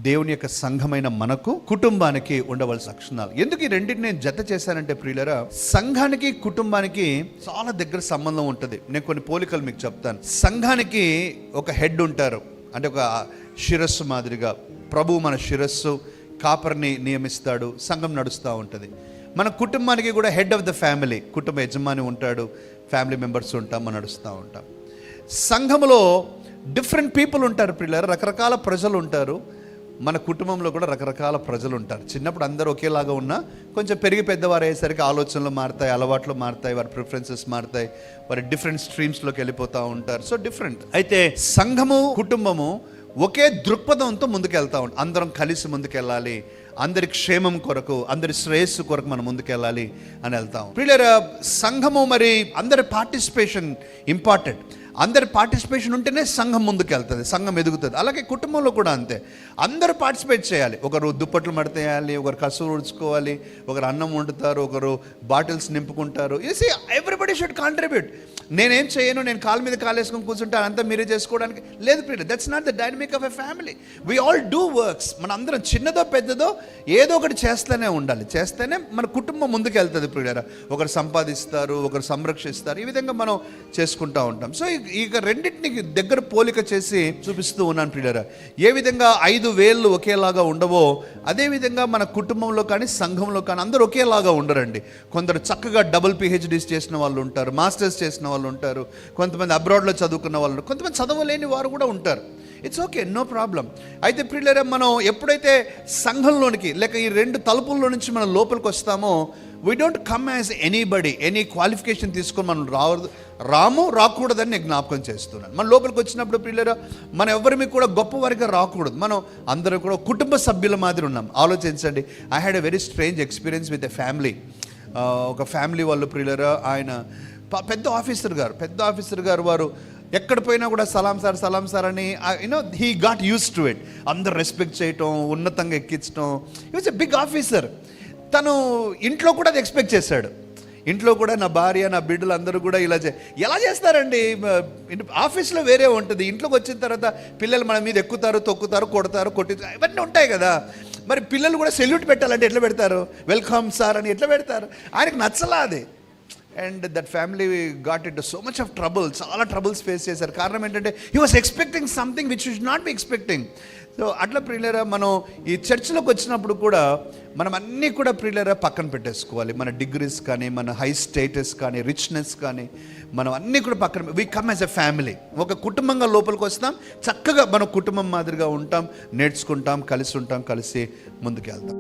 దేవుని యొక్క సంఘమైన మనకు, కుటుంబానికి ఉండవలసిన లక్షణాలు. ఎందుకు ఈ రెండింటిని నేను జత చేశానంటే ప్రియులరా, సంఘానికి కుటుంబానికి చాలా దగ్గర సంబంధం ఉంటుంది. నేను కొన్ని పోలికలు మీకు చెప్తాను. సంఘానికి ఒక హెడ్ ఉంటారు, అంటే ఒక శిరస్సు మాదిరిగా. ప్రభువు మన శిరస్సు, కాపర్ని నియమిస్తాడు, సంఘం నడుస్తూ ఉంటుంది. మన కుటుంబానికి కూడా హెడ్ ఆఫ్ ద ఫ్యామిలీ, కుటుంబ యజమాని ఉంటాడు, ఫ్యామిలీ మెంబర్స్ ఉంటాం, మనం నడుస్తూ ఉంటాం. సంఘములో డిఫరెంట్ పీపుల్ ఉంటారు ప్రియులారా, రకరకాల ప్రజలు ఉంటారు. మన కుటుంబంలో కూడా రకరకాల ప్రజలు ఉంటారు. చిన్నప్పుడు అందరూ ఒకేలాగా ఉన్నా కొంచెం పెరిగి పెద్దవారు అయ్యేసరికి ఆలోచనలు మారుతాయి, అలవాట్లు మారుతాయి, వారి ప్రిఫరెన్సెస్ మారుతాయి, వారి డిఫరెంట్ స్ట్రీమ్స్లోకి వెళ్ళిపోతూ ఉంటారు. So different. అయితే సంఘము, కుటుంబము ఒకే దృక్పథంతో ముందుకెళ్తా ఉంటాం. అందరం కలిసి ముందుకెళ్ళాలి, అందరి క్షేమం కొరకు, అందరి శ్రేయస్సు కొరకు మనం ముందుకెళ్ళాలి అని వెళ్తాం. ప్రియులారా, సంఘము మరి అందరి పార్టిసిపేషన్ ఇంపార్టెంట్. అందరి పార్టిసిపేషన్ ఉంటేనే సంఘం ముందుకు వెళ్తుంది, సంఘం ఎదుగుతుంది. అలాగే కుటుంబంలో కూడా అంతే, అందరూ పార్టిసిపేట్ చేయాలి. ఒకరు దుప్పట్లు మడతేయాలి, ఒకరు కసువు ఉడుచుకోవాలి, ఒకరు అన్నం వండుతారు, ఒకరు బాటిల్స్ నింపుకుంటారు. You see everybody should contribute. నేనేం చేయను, నేను కాలు మీద కాలు వేసుకొని కూర్చుంటాను, అంతా మీరే చేసుకోవడానికి లేదు ప్రియులు. That's not the dynamic of a family. We all do works. మన అందరం చిన్నదో పెద్దదో ఏదో ఒకటి చేస్తూనే ఉండాలి, చేస్తేనే మన కుటుంబం ముందుకు వెళ్తుంది ప్రియులారా. ఒకరు సంపాదిస్తారు, ఒకరు సంరక్షిస్తారు, ఈ విధంగా మనం చేసుకుంటూ ఉంటాం. సో ఇక రెండింటిని దగ్గర పోలిక చేసి చూపిస్తూ ఉన్నాను ప్రియులారా. ఏ విధంగా 5 వేళ్ళు ఒకేలాగా ఉండవో అదేవిధంగా మన కుటుంబంలో కానీ సంఘంలో కానీ అందరూ ఒకేలాగా ఉండరండి. కొందరు చక్కగా డబుల్ PhDs చేసిన వాళ్ళు ఉంటారు, మాస్టర్స్ చేసిన వాళ్ళు ఉంటారు, కొంతమంది అబ్రాడ్లో చదువుకున్న వాళ్ళు, కొంతమంది చదవలేని వారు కూడా ఉంటారు. It's okay, no problem. అయితే ప్రియులారా, మనం ఎప్పుడైతే సంఘంలోనికి లేక ఈ 2 తలుపుల్లో నుంచి మనం లోపలికి వస్తామో, we don't come as anybody, any qualification తీసుకొని మనం రాకూడదని నేను జ్ఞాపకం చేస్తున్నాను. మన లోపలికి వచ్చినప్పుడు ప్రియులారా, మనం ఎవరిమి కూడా గొప్పవారిగా రాకూడదు. మనం అందరూ కూడా కుటుంబ సభ్యుల మాదిరి ఉన్నాం. ఆలోచించండి, I had a very strange experience with a family. ఒక ఫ్యామిలీ వాళ్ళు ప్రియులారా, ఆయన పెద్ద ఆఫీసర్ గారు వారు ఎక్కడ పోయినా కూడా సలాం సార్ అని he got use to it. అందరు రెస్పెక్ట్ చేయటం, ఉన్నతంగా ఎక్కించడం. He was a big officer. తను ఇంట్లో కూడా అది ఎక్స్పెక్ట్ చేశాడు. ఇంట్లో కూడా నా భార్య, నా బిడ్డలు అందరూ కూడా ఎలా చేస్తారండి? ఆఫీస్లో వేరే ఉంటుంది, ఇంట్లోకి వచ్చిన తర్వాత పిల్లలు మన మీద ఎక్కుతారు, తొక్కుతారు, కొడతారు, కొట్టిస్తారు, ఇవన్నీ ఉంటాయి కదా. మరి పిల్లలు కూడా సెల్యూట్ పెట్టాలంటే ఎట్లా పెడతారు? వెల్కమ్ సార్ అని ఎట్లా పెడతారు? ఆయనకు నచ్చలా అది. And that family got it so much of trouble. చాలా ట్రబుల్స్ ఫేస్ చేశారు. కారణం ఏంటంటే he was expecting something which should not be expecting. So అట్లా ప్రియులారా, మనం ఈ చర్చ్లోకి వచ్చినప్పుడు కూడా మనం అన్నీ కూడా ప్రియులారా పక్కన పెట్టేసుకోవాలి. మన డిగ్రీస్ కానీ, మన హై స్టేటస్ కానీ, రిచ్నెస్ కానీ, మనం అన్నీ కూడా పక్కన. We come as a family. ఒక కుటుంబంగా లోపలికి వస్తాం, చక్కగా మన కుటుంబం మాదిరిగా ఉంటాం, నేర్చుకుంటాం, కలిసి ఉంటాం, కలిసి ముందుకు వెళ్తాం.